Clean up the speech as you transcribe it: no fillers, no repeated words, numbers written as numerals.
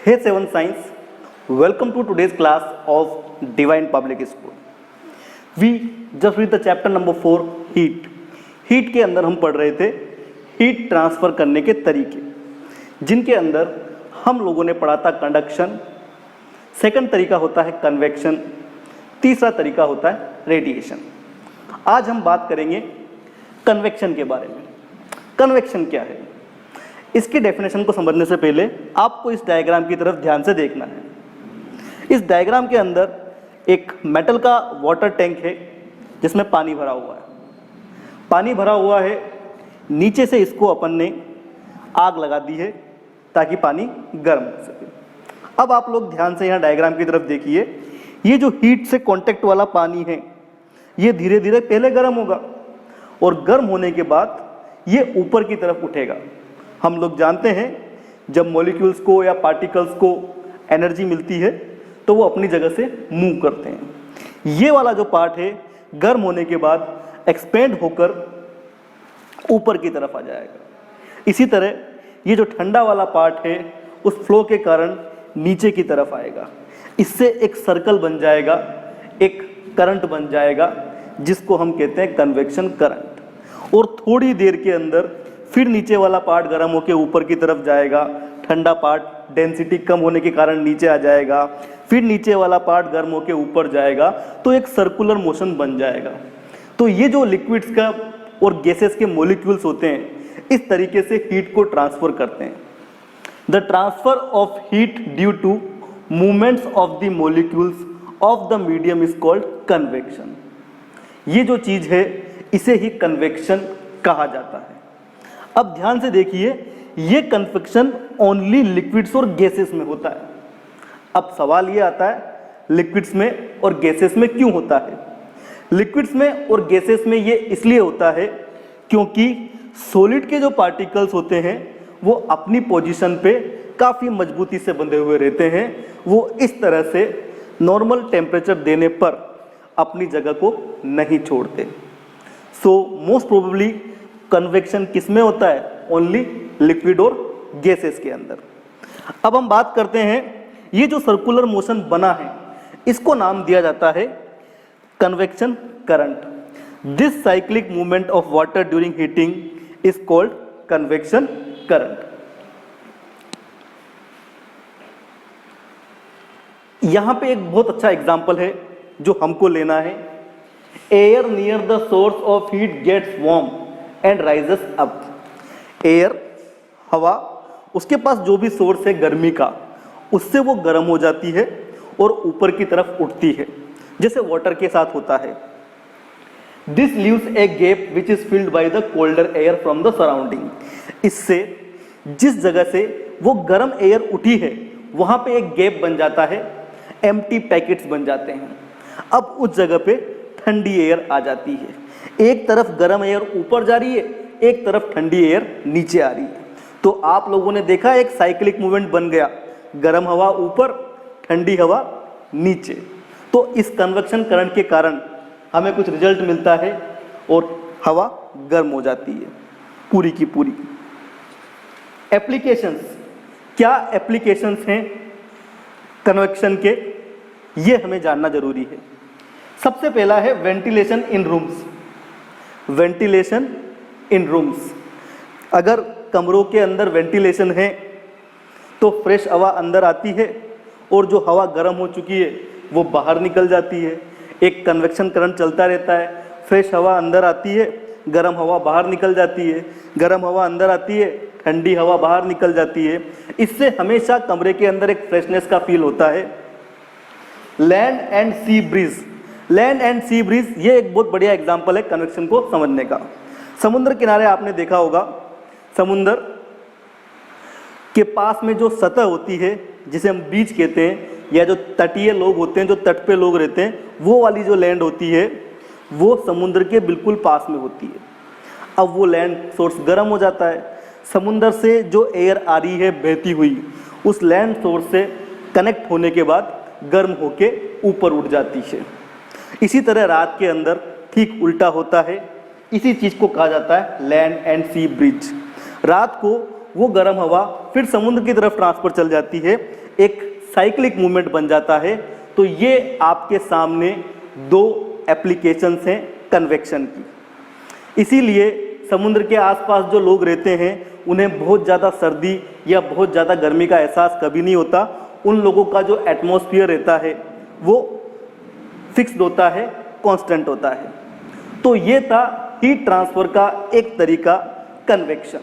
Hey Seven Science, welcome to today's class of Divine Public School. We just read the chapter number 4 heat. Heat के अंदर हम पढ़ रहे थे heat transfer करने के तरीके, जिनके अंदर हम लोगों ने पढ़ा था कंडक्शन, सेकंड तरीका होता है कन्वेक्शन, तीसरा तरीका होता है रेडिएशन। आज हम बात करेंगे कन्वेक्शन के बारे में। कन्वेक्शन क्या है, इसकी डेफिनेशन को समझने से पहले आपको इस डायग्राम की तरफ ध्यान से देखना है। इस डायग्राम के अंदर एक मेटल का वाटर टैंक है जिसमें पानी भरा हुआ है। पानी भरा हुआ है, नीचे से इसको अपन ने आग लगा दी है ताकि पानी गर्म हो सके। अब आप लोग ध्यान से यहाँ डायग्राम की तरफ देखिए, ये जो हीट से कांटेक्ट वाला पानी है ये धीरे धीरे पहले गर्म होगा और गर्म होने के बाद ये ऊपर की तरफ उठेगा। हम लोग जानते हैं जब मॉलिक्यूल्स को या पार्टिकल्स को एनर्जी मिलती है तो वो अपनी जगह से मूव करते हैं। ये वाला जो पार्ट है गर्म होने के बाद एक्सपेंड होकर ऊपर की तरफ आ जाएगा। इसी तरह ये जो ठंडा वाला पार्ट है उस फ्लो के कारण नीचे की तरफ आएगा। इससे एक सर्कल बन जाएगा, एक करंट बन जाएगा जिसको हम कहते हैं कन्वेक्शन करंट। और थोड़ी देर के अंदर फिर नीचे वाला पार्ट गर्म होकर ऊपर की तरफ जाएगा, ठंडा पार्ट डेंसिटी कम होने के कारण नीचे आ जाएगा, फिर नीचे वाला पार्ट गर्म होकर ऊपर जाएगा, तो एक सर्कुलर मोशन बन जाएगा। तो ये जो लिक्विड्स का और गैसेस के मॉलिक्यूल्स होते हैं इस तरीके से हीट को ट्रांसफर करते हैं। The transfer of heat due to movements of the molecules of the medium is called convection. ये जो चीज है इसे ही कन्वेक्शन कहा जाता है। अब ध्यान से देखिए, ये कन्वेक्शन ओनली लिक्विड्स और गैसेस में होता है। अब सवाल ये आता है लिक्विड्स में और गैसेस में क्यों होता है। लिक्विड्स में और गैसेस में ये इसलिए होता है क्योंकि सॉलिड के जो पार्टिकल्स होते हैं वो अपनी पोजीशन पे काफ़ी मजबूती से बंधे हुए रहते हैं। वो इस तरह से नॉर्मल टेम्परेचर देने पर अपनी जगह को नहीं छोड़ते। सो मोस्ट प्रोबेबली कन्वेक्शन किस में होता है, ओनली लिक्विड और गैसेस के अंदर। अब हम बात करते हैं ये जो सर्कुलर मोशन बना है इसको नाम दिया जाता है convection current. This cyclic movement of water during heating is called convection current. यहां पे एक बहुत अच्छा एग्जांपल है जो हमको लेना है। Air near the source of heat gets warm and rises up. Air, हवा, उसके पास जो भी सोर्स है गर्मी का, उससे वो गर्म हो जाती है और ऊपर की तरफ उठती है, जैसे वाटर के साथ होता है। This leaves a gap which is filled by the colder air from the surrounding. इससे जिस जगह से वो गर्म एयर उठी है वहां पे एक गैप बन जाता है, एम्प्टी पैकेट्स बन जाते हैं। अब उस जगह पे ठंडी एयर आ जाती है। एक तरफ गर्म एयर ऊपर जा रही है, एक तरफ ठंडी एयर नीचे आ रही है। तो आप लोगों ने देखा एक साइक्लिक मूवमेंट बन गया, गर्म हवा ऊपर, ठंडी हवा नीचे। तो इस कन्वेक्शन करंट के कारण हमें कुछ रिजल्ट मिलता है और हवा गर्म हो जाती है पूरी की पूरी। एप्लीकेशंस, क्या एप्लीकेशंस हैं कन्वेक्शन के, ये हमें जानना जरूरी है। सबसे पहला है वेंटिलेशन इन रूम्स। वेंटिलेशन इन रूम्स, अगर कमरों के अंदर वेंटिलेशन है तो फ्रेश हवा अंदर आती है और जो हवा गर्म हो चुकी है वो बाहर निकल जाती है। एक कन्वेक्शन करंट चलता रहता है, फ्रेश हवा अंदर आती है, गर्म हवा बाहर निकल जाती है, गर्म हवा अंदर आती है, ठंडी हवा बाहर निकल जाती है। इससे हमेशा कमरे के अंदर एक फ्रेशनेस का फील होता है। Land and sea breeze, land and sea breeze ये एक बहुत बढ़िया एग्जाम्पल है कन्वेक्शन को समझने का। समुद्र किनारे आपने देखा होगा, समुद्र के पास में जो सतह होती है जिसे हम बीच कहते हैं, या जो तटीय लोग होते हैं, जो तट पे लोग रहते हैं, वो वाली जो लैंड होती है वो समुद्र के बिल्कुल पास में होती है। अब वो लैंड सोर्स गर्म हो जाता है, समुद्र से जो एयर आ रही है बहती हुई उस लैंड सोर्स से कनेक्ट होने के बाद गर्म होके ऊपर उठ जाती है। इसी तरह रात के अंदर ठीक उल्टा होता है। इसी चीज़ को कहा जाता है लैंड एंड सी ब्रिज। रात को वो गर्म हवा फिर समुद्र की तरफ ट्रांसफर चल जाती है, एक साइक्लिक मूवमेंट बन जाता है। तो ये आपके सामने दो एप्लीकेशंस हैं कन्वेक्शन की। इसीलिए समुद्र के आसपास जो लोग रहते हैं उन्हें बहुत ज़्यादा सर्दी या बहुत ज़्यादा गर्मी का एहसास कभी नहीं होता। उन लोगों का जो एटमॉस्फेयर रहता है वो फिक्स्ड होता है, कांस्टेंट होता है। तो ये था हीट ट्रांसफर का एक तरीका, कन्वेक्शन।